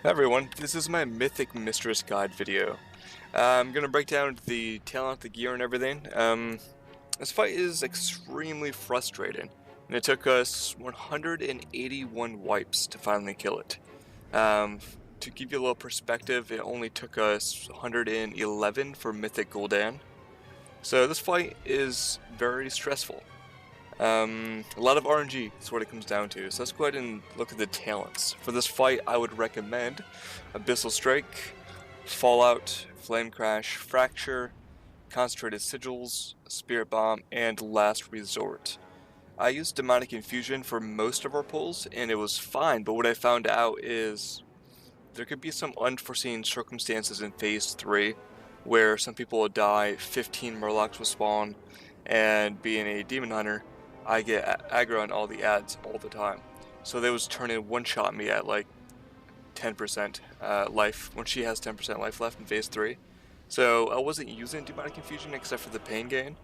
Hi everyone, this is my Mythic Mistress guide video. I'm going to break down the talent, the gear, and everything. This fight is extremely frustrating, and it took us 181 wipes to finally kill it. Um, to give you a little perspective, it only took us 111 for Mythic Gul'dan. So this fight is very stressful. A lot of RNG is what it comes down to. So let's go ahead and look at the talents. For this fight, I would recommend Abyssal Strike, Fallout, Flame Crash, Fracture, Concentrated Sigils, Spirit Bomb, and Last Resort. I used Demonic Infusion for most of our pulls, and it was fine, but what I found out is there could be some unforeseen circumstances in Phase 3 where some people will die, 15 Murlocs will spawn, and being a Demon Hunter, I get aggro on all the ads all the time. So they was turning one-shot me at like 10% life, when she has 10% life left in Phase 3. So I wasn't using Demonic Infusion except for the pain gain.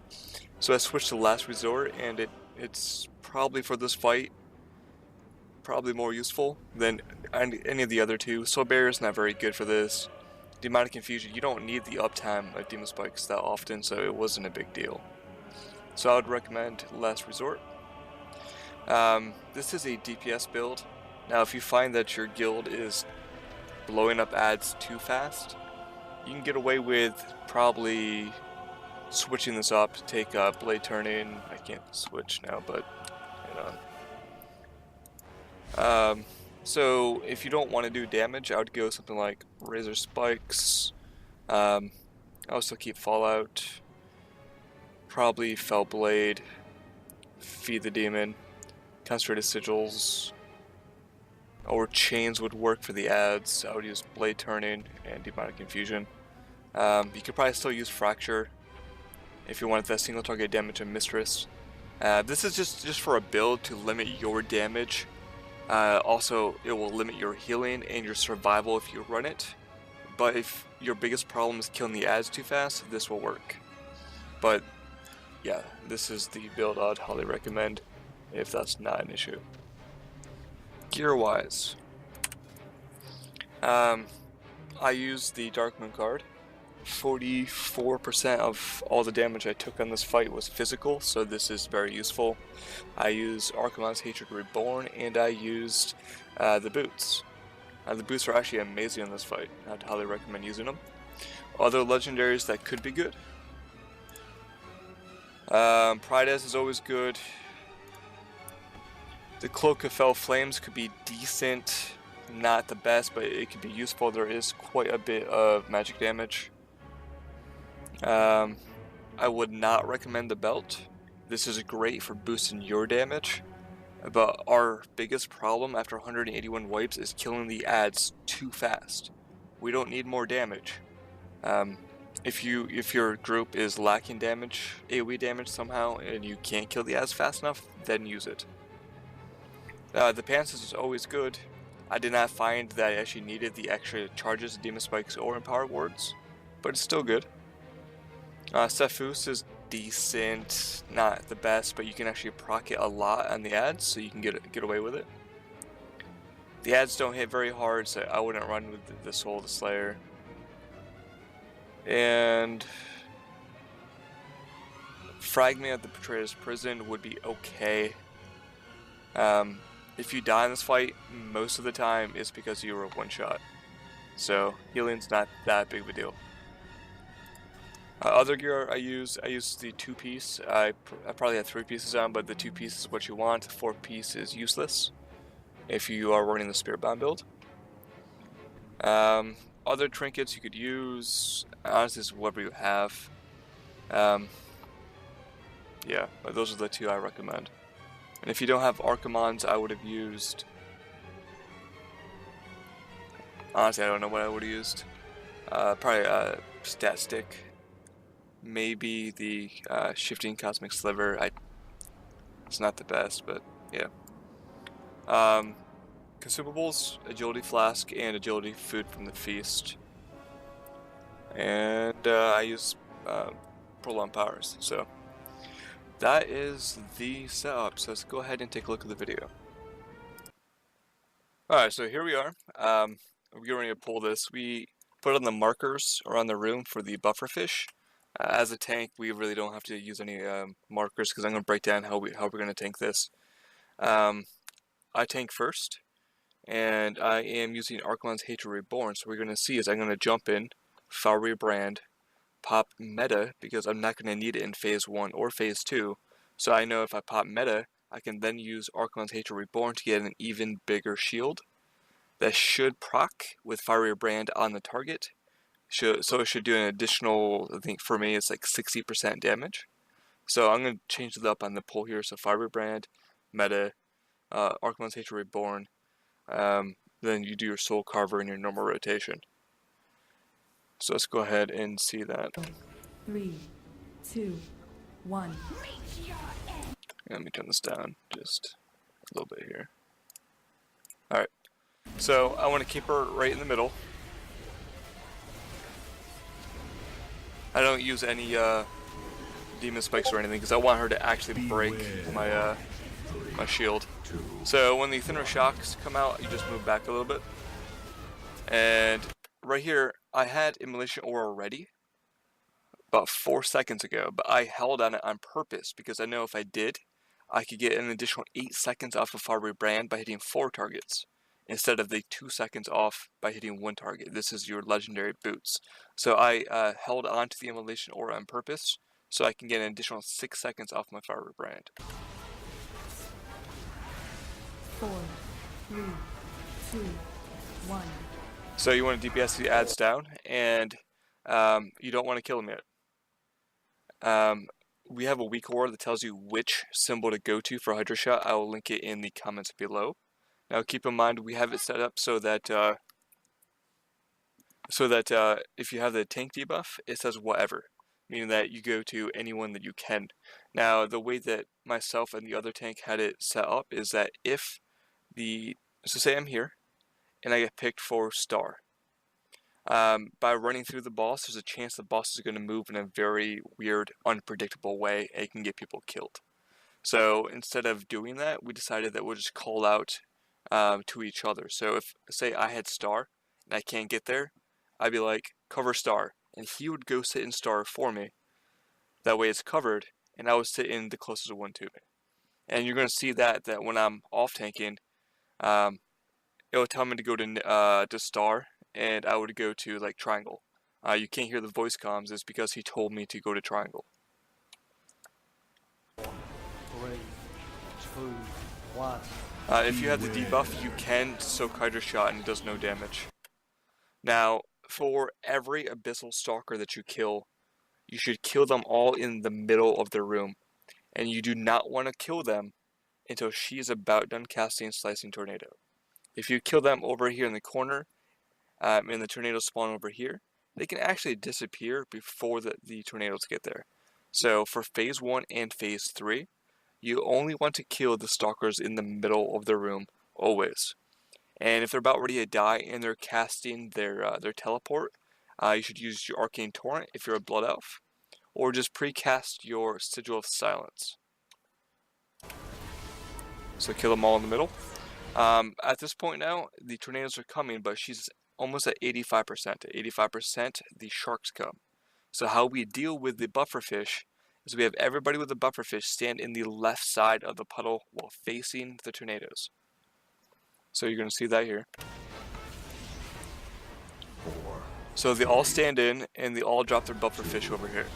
So I switched to Last Resort, and it's probably for this fight, probably more useful than any of the other two. Soul Barrier is not very good for this. Demonic Infusion, you don't need the uptime of Demon Spikes that often, so it wasn't a big deal. So I would recommend Last Resort. This is a DPS build. Now if you find that your guild is blowing up ads too fast, you can get away with probably switching this up to take Blade Turning. I can't switch now, but hang on. So if you don't want to do damage, I would go something like Razor Spikes. I also keep Fallout. Probably Fell Blade. Feed the Demon. Concentrated Sigils. Or Chains would work for the ads. I would use Blade Turning and Demonic Infusion. You could probably still use Fracture if you wanted that single target damage of Mistress. This is just for a build to limit your damage. Also, it will limit your healing and your survival if you run it. But if your biggest problem is killing the ads too fast, this will work. But yeah, this is the build I'd highly recommend if that's not an issue. Gear-wise, I used the Dark Moon card. 44% of all the damage I took on this fight was physical, so this is very useful. I used Archimonde's Hatred Reborn, and I used the boots. The boots are actually amazing in this fight. I'd highly recommend using them. Other legendaries that could be good. Prideas is always good. The Cloak of Fell Flames could be decent, not the best, but it could be useful. There is quite a bit of magic damage. I would not recommend the belt. This is great for boosting your damage, but our biggest problem after 181 wipes is killing the ads too fast. We don't need more damage. If your group is lacking damage, AoE damage somehow, and you can't kill the ads fast enough, then use it. The pants is always good. I did not find that I actually needed the extra charges, Demon Spikes, or Empowered Wards, but it's still good. Sephuz is decent, not the best, but you can actually proc it a lot on the ads, so you can get away with it. The ads don't hit very hard, so I wouldn't run with the Soul of the Slayer. And Fragment of the Betrayer's Prison would be okay. If you die in this fight, most of the time it's because you were one shot. So healing's not that big of a deal. Other gear I use the 2-piece. I probably have 3 pieces on, but the 2-piece is what you want. 4-piece is useless if you are running the Spirit Bomb build. Other trinkets you could use, honestly, is whatever you have. Yeah, but those are the 2 I recommend. And if you don't have Archimondes, I would have used... Honestly, I don't know what I would have used. Probably a Stat Stick. Maybe the Shifting Cosmic Sliver. It's not the best, but yeah. Consumables, Agility Flask, and Agility Food from the Feast. And I use Prolonged Powers, so... That is the setup, so let's go ahead and take a look at the video. Alright, so here we are. we get ready to pull this, we put on the markers around the room for the buffer fish. As a tank, we really don't have to use any markers because I'm going to break down how we're going to tank this. I tank first, and I am using Archon's Hatred Reborn. So what we're going to see is I'm going to jump in, Fiery Brand, pop Meta because I'm not going to need it in phase 1 or phase 2. So I know if I pop Meta, I can then use Archon's Hatred Reborn to get an even bigger shield that should proc with Fiery Brand on the target. So it should do an additional, I think for me it's like 60% damage. So I'm going to change it up on the pull here. So Fiery Brand, Meta, Archon's Hatred Reborn, then you do your Soul Carver in your normal rotation. So let's go ahead and see that. 3, 2, 1. Let me turn this down just a little bit here. Alright, so I want to keep her right in the middle. I don't use any demon spikes or anything because I want her to actually break my my shield. So when the thinner shocks come out, you just move back a little bit. And right here, I had Immolation Aura ready about 4 seconds ago, but I held on it on purpose because I know if I did, I could get an additional 8 seconds off of Fiery Brand by hitting 4 targets, instead of the 2 seconds off by hitting 1 target. This is your legendary boots. So I held on to the Immolation Aura on purpose, so I can get an additional 6 seconds off my Fiery Brand. 4, 3, 2, 1. So you want to DPS the ads down, and you don't want to kill them yet. We have a weak aura that tells you which symbol to go to for Hydra Shot. I will link it in the comments below. Now keep in mind we have it set up so that if you have the tank debuff, it says whatever, meaning that you go to anyone that you can. Now the way that myself and the other tank had it set up is that if so say I'm here and I get picked for Star. By running through the boss, there's a chance the boss is going to move in a very weird, unpredictable way, and it can get people killed. So instead of doing that, we decided that we'll just call out to each other. So if, say, I had Star and I can't get there, I'd be like, cover Star, and he would go sit in Star for me. That way it's covered, and I would sit in the closest one to me. And you're going to see that when I'm off tanking, it will tell me to go to Star, and I would go to like Triangle. You can't hear the voice comms is because he told me to go to Triangle. 3, 2, 1. If you have the debuff, you can soak Hydra Shot and it does no damage. Now, for every Abyssal Stalker that you kill, you should kill them all in the middle of the room. And you do not want to kill them until she is about done casting Slicing Tornado. If you kill them over here in the corner, and the tornadoes spawn over here, they can actually disappear before the tornadoes get there. So for phase 1 and phase 3, you only want to kill the stalkers in the middle of the room, always. And if they're about ready to die and they're casting their teleport, you should use your Arcane Torrent if you're a Blood Elf, or just pre-cast your Sigil of Silence. So kill them all in the middle. At this point now, the tornadoes are coming, but she's almost at 85%. At 85%, the sharks come. So how we deal with the bufferfish is we have everybody with the bufferfish stand in the left side of the puddle while facing the tornadoes. So you're going to see that here. So they all stand in, and they all drop their bufferfish over here.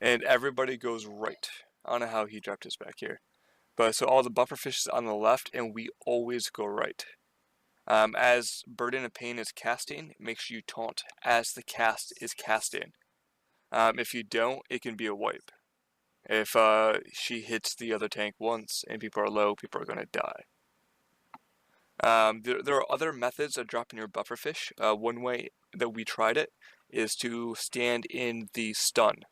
And everybody goes right. I don't know how he dropped his back here. But so all the bufferfish is on the left, and we always go right. As Burden of Pain is casting, make sure you taunt as the cast is casting. If you don't, it can be a wipe. If she hits the other tank once and people are low, people are going to die. There are other methods of dropping your bufferfish. One way that we tried it is to stand in the stun.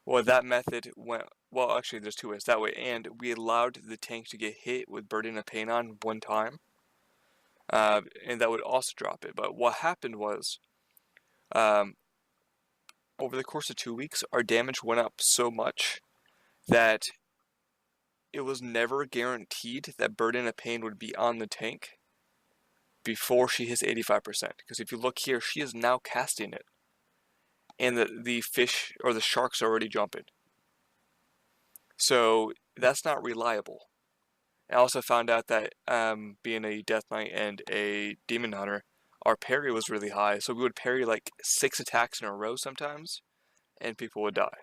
Well, that method went, well, actually there's 2 ways that way, and we allowed the tank to get hit with Burden of Pain on 1 time. And that would also drop it. But what happened was, over the course of 2 weeks, our damage went up so much that it was never guaranteed that Burden of Pain would be on the tank. before she hits 85%. Because if you look here, she is now casting it. And the fish or the sharks are already jumping. So that's not reliable. I also found out that being a Death Knight and a Demon Hunter, our parry was really high. So we would parry like 6 attacks in a row sometimes, and people would die.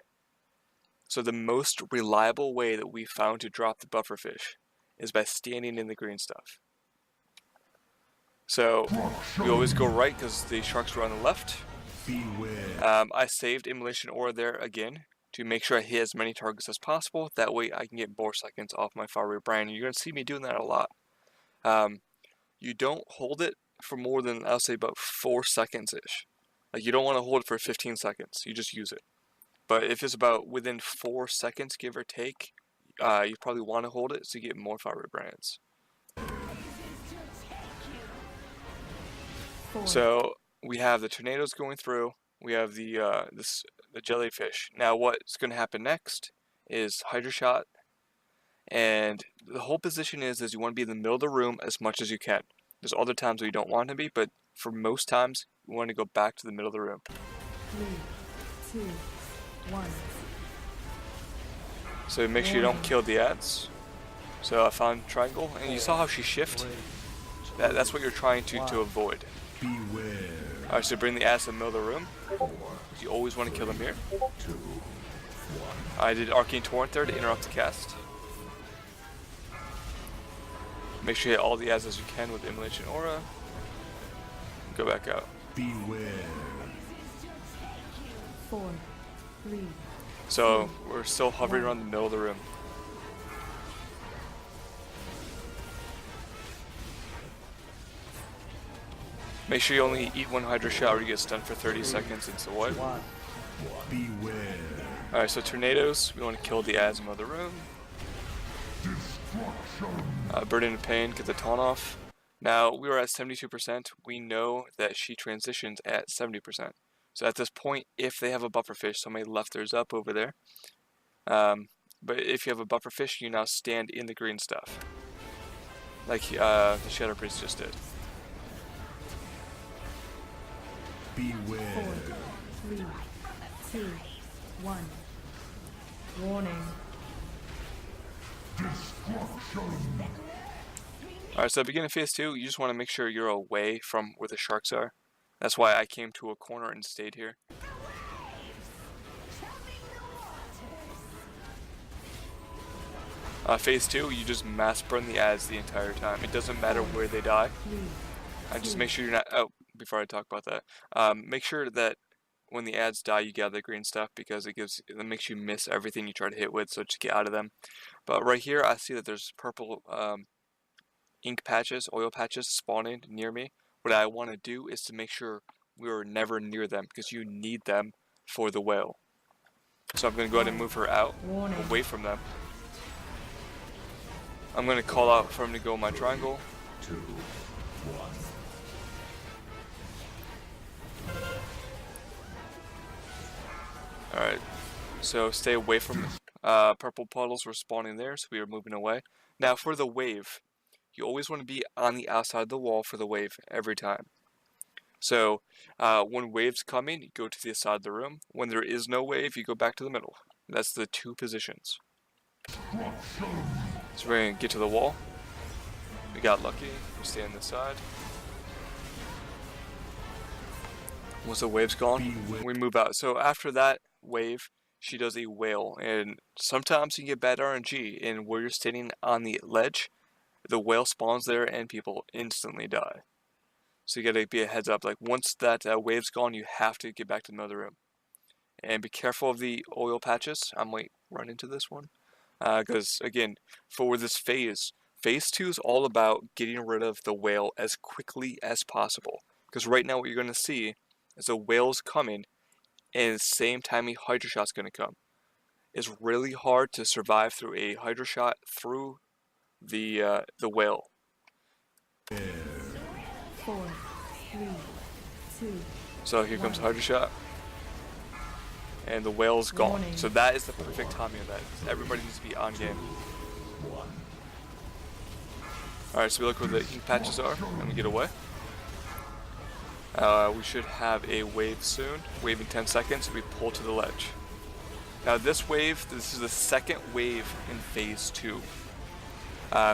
So the most reliable way that we found to drop the buffer fish is by standing in the green stuff. So we always go right because the sharks were on the left. I saved Immolation Aura there again to make sure I hit as many targets as possible. That way I can get more seconds off my Fiery Brand. You're going to see me doing that a lot. You don't hold it for more than, I'll say, about 4 seconds-ish. Like, you don't want to hold it for 15 seconds. You just use it. But if it's about within 4 seconds, give or take, you probably want to hold it so you get more Fiery Brands. So we have the tornadoes going through. We have the jellyfish. Now what's going to happen next is Hydra Shot, and the whole position is you want to be in the middle of the room as much as you can. There's other times where you don't want to be, but for most times you want to go back to the middle of the room. 3, 2, 1. So make sure you don't kill the ads. So I found triangle, and you saw how she shifted. That's what you're trying to avoid. Alright, so bring the ads to the middle of the room. You always want to kill them here. I did Arcane Torrent there to interrupt the cast. Make sure you hit all the ads as you can with Immolation Aura. Go back out. 4, 3. So we're still hovering around the middle of the room. Make sure you only eat 1 Hydra Shot or you get stunned for 30 seconds into what? Alright, so tornadoes, we want to kill the ads in the room. Burden of Pain, get the taunt off. Now, we were at 72%. We know that she transitions at 70%. So at this point, if they have a buffer fish, somebody left theirs up over there. But if you have a buffer fish, you now stand in the green stuff. Like the Shadow Priest just did. 4, 3, 2, 1. Warning. Alright, so beginning phase 2, you just want to make sure you're away from where the sharks are. That's why I came to a corner and stayed here. Phase 2, you just mass burn the ads the entire time. It doesn't matter where they die. And just make sure you're not... Oh, before I talk about that. Make sure that when the ads die, you gather the green stuff because it makes you miss everything you try to hit with, so just get out of them. But right here, I see that there's purple ink patches, oil patches spawning near me. What I want to do is to make sure we're never near them because you need them for the whale. So I'm going to go ahead and move her out, away from them. I'm going to call out for him to go in my triangle. 2, 1. Alright, so stay away from purple puddles were spawning there, so we are moving away. Now for the wave, you always want to be on the outside of the wall for the wave every time. So when wave's coming, you go to the side of the room. When there is no wave, you go back to the middle. That's the 2 positions. So we're going to get to the wall. We got lucky, we stay on this side. Once the wave's gone, we move out. So after that wave, she does a whale, and sometimes you get bad RNG, and where you're standing on the ledge, the whale spawns there and people instantly die. So you gotta be a heads up, like once that wave's gone, you have to get back to another room. And be careful of the oil patches. I might run into this one. Because again, for this phase 2 is all about getting rid of the whale as quickly as possible. Because right now what you're gonna see is a whale's coming, and at the same time a Hydra Shot's going to come. It's really hard to survive through a Hydra Shot through the whale. 4, 3, 2. So here comes Hydra Shot, and the whale's gone. Warning. So that is the perfect timing of that. Everybody needs to be on game. Alright, so we look where the ink patches are, and we get away. We should have a wave soon. Wave in 10 seconds, we pull to the ledge. Now this wave, this is the second wave in phase 2.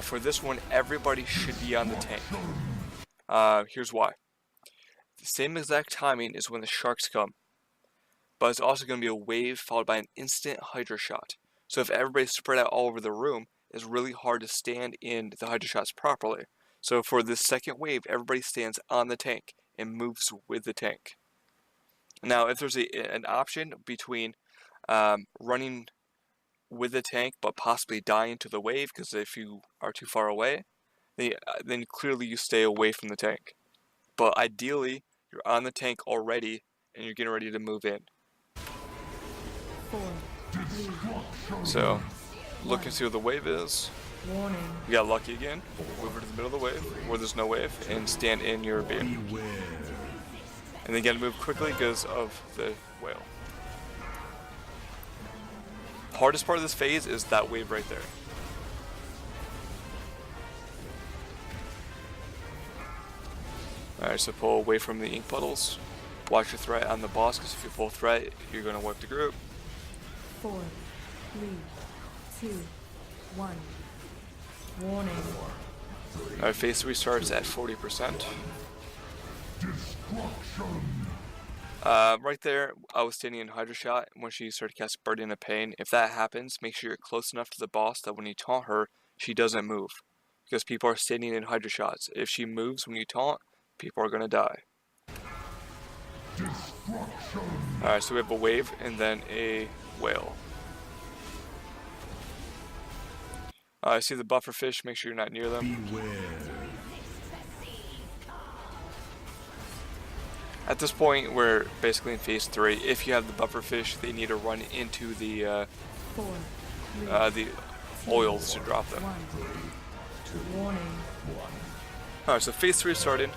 For this one, everybody should be on the tank. Here's why. The same exact timing is when the sharks come. But it's also going to be a wave followed by an instant Hydra shot. So if everybody's spread out all over the room, it's really hard to stand in the Hydra shots properly. So for this second wave, everybody stands on the tank and moves with the tank. Now, if there's an option between running with the tank but possibly dying to the wave, because if you are too far away, then clearly you stay away from the tank. But ideally, you're on the tank already and you're getting ready to move in. 4, 3, So, look and see where the wave is. warning. You got lucky again. Move over to the middle of the wave, where there's no wave, and stand in your beam. And then you gotta move quickly because of the whale. Hardest part of this phase is that wave right there. Alright, so pull away from the ink puddles. Watch your threat on the boss, because if you pull threat, you're gonna wipe the group. 4, 3, 2, 1. Warning. Alright, phase 3 starts at 40%. Right there, I was standing in Hydra Shot when she started casting Burden of Pain. If that happens, make sure you're close enough to the boss that when you taunt her, she doesn't move. Because people are standing in Hydra Shots. If she moves when you taunt, people are gonna die. Alright, so we have a wave and then a whale. I see the buffer fish, make sure you're not near them. At this point, we're basically in phase 3. If you have the buffer fish, they need to run into the 4, 3, the oils to drop them. 1. Warning. Alright, so phase 3 started.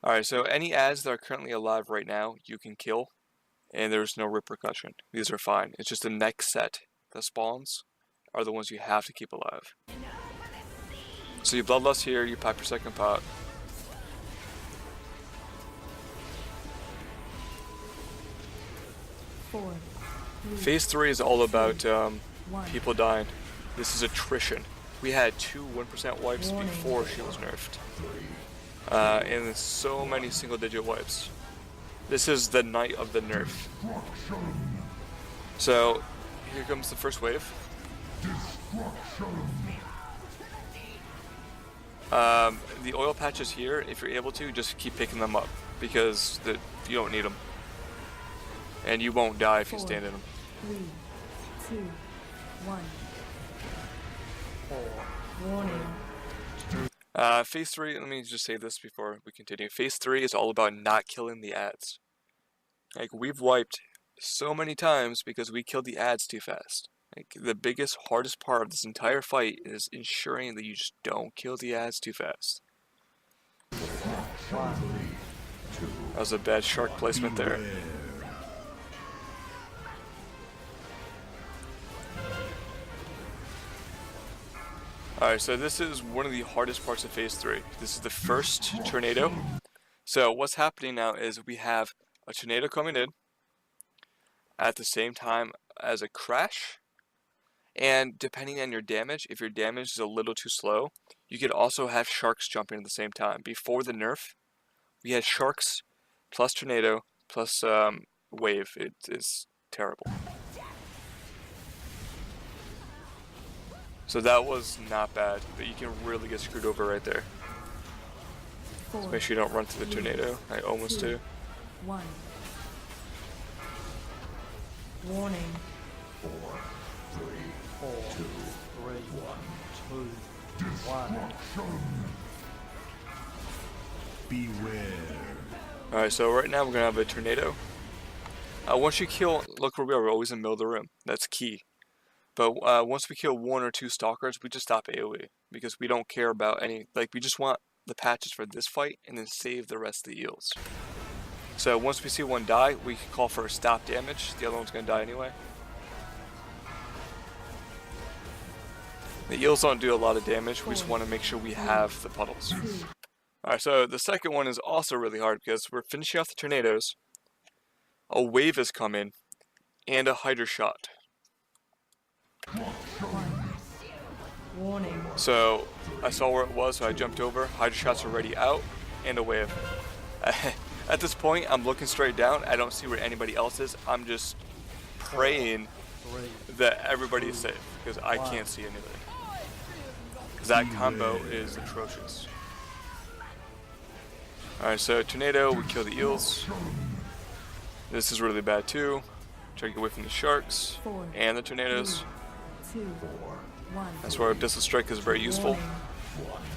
Alright, so any ads that are currently alive right now, you can kill, and there's no repercussion. These are fine. It's just the next set that spawns are the ones you have to keep alive. So you bloodlust here, you pop your second pot. Four, three, Phase 3 is all about 1. people dying. This is attrition. We had 2 1% wipes Warning. before she was nerfed. And there's so many single digit wipes. This is the night of the nerf. So, here comes the first wave. The oil patches here, if you're able to, just keep picking them up. Because you don't need them. And you won't die if you 4, stand in them. 3, 2, 1. 4, Warning. Phase 3, let me just say this before we continue. Phase 3 is all about not killing the ads. Like, we've wiped so many times because we killed the ads too fast. Like, the biggest, hardest part of this entire fight is ensuring that you just don't kill the ads too fast. That was a bad shark placement there. Alright, so this is one of the hardest parts of Phase 3. This is the first tornado. So what's happening now is we have a tornado coming in at the same time as a crash. And depending on your damage, if your damage is a little too slow, you could also have sharks jumping at the same time. Before the nerf, we had sharks plus tornado plus wave. It is terrible. So that was not bad, but you can really get screwed over right there. 4, So make sure you don't run through the tornado. I almost 2, do. 1. Warning. 4, 3, 2, 1. Beware. Alright, so right now we're going to have a tornado. Once you kill, look where we are, we're always in the middle of the room. That's key. But once we kill 1 or 2 stalkers, we just stop AoE. Because we don't care about any, like, we just want the patches for this fight and then save the rest of the eels. So once we see one die, we can call for a stop damage. The other one's going to die anyway. The eels don't do a lot of damage, we just want to make sure we have the puddles. 2, Alright, so the second one is also really hard because we're finishing off the tornadoes, a wave has come in, and a Hydra shot. 1. Warning. So I saw where it was, so I jumped over. Hydra shot's already out, and a wave. At this point, I'm looking straight down. I don't see where anybody else is. I'm just praying 3, that everybody is safe because I can't see anything. Because that combo is atrocious. Alright, so tornado, we kill the eels. This is really bad too. Try to get away from the sharks 4, and the tornadoes. 2, 1. That's where Abyssal Strike is very useful. Warning.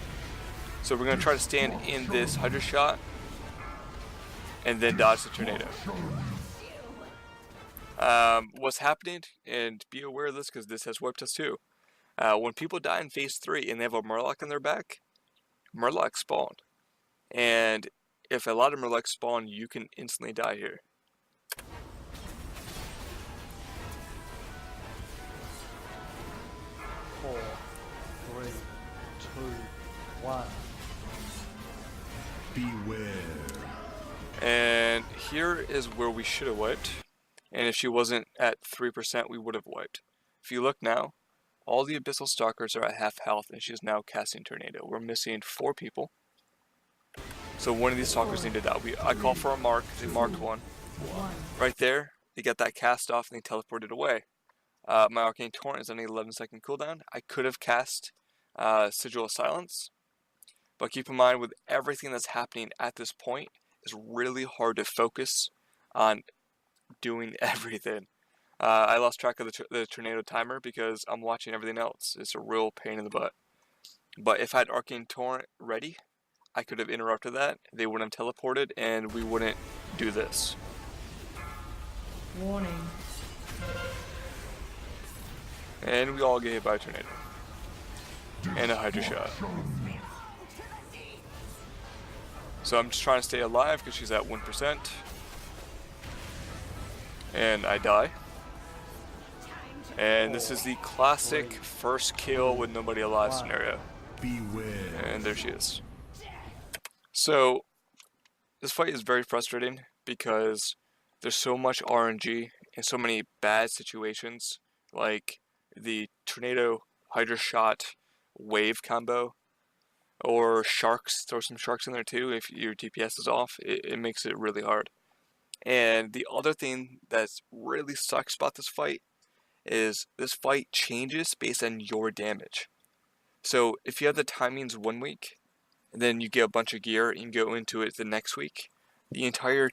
So we're going to try to stand in this Hydra shot and then dodge the tornado. What's happening, and be aware of this because this has wiped us too. When people die in phase 3 and they have a Murloc on their back, Murloc spawn. And if a lot of Murlocs spawn, you can instantly die here. four, 3, 2, 1. Beware. And here is where we should have wiped. And if she wasn't at 3%, we would have wiped. If you look now, all the Abyssal Stalkers are at half health, and she's now casting Tornado. We're missing 4 people. So one of these Stalkers need to die. I call for a mark. They marked one. 1. Right there, they got that cast off and they teleported away. My Arcane Torrent is on an 11-second cooldown. I could have cast Sigil of Silence. But keep in mind, with everything that's happening at this point, it's really hard to focus on doing everything. I lost track of the tornado timer because I'm watching everything else. It's a real pain in the butt. But if I had Arcane Torrent ready, I could have interrupted that. They wouldn't have teleported and we wouldn't do this. Warning. And we all get hit by a tornado. And a Hydra shot. So I'm just trying to stay alive because she's at 1%. And I die. And this is the classic first kill with nobody alive scenario. Beware. And there she is. So this fight is very frustrating because there's so much RNG and so many bad situations, like the tornado Hydra shot wave combo, or sharks. Throw some sharks in there too if your DPS is off. It makes it really hard. And the other thing that really sucks about this fight is this fight changes based on your damage. So if you have the timings 1 week, and then you get a bunch of gear and go into it the next week, your entire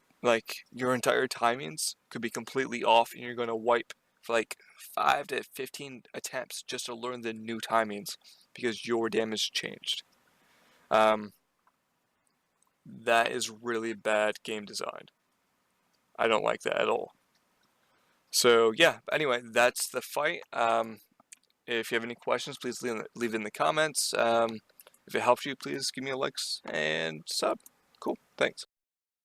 timings could be completely off, and you're going to wipe for like 5 to 15 attempts just to learn the new timings because your damage changed. That is really bad game design. I don't like that at all. So yeah, anyway, that's the fight. If you have any questions, please leave it in the comments. If it helps you, please give me a like and sub. Cool, thanks.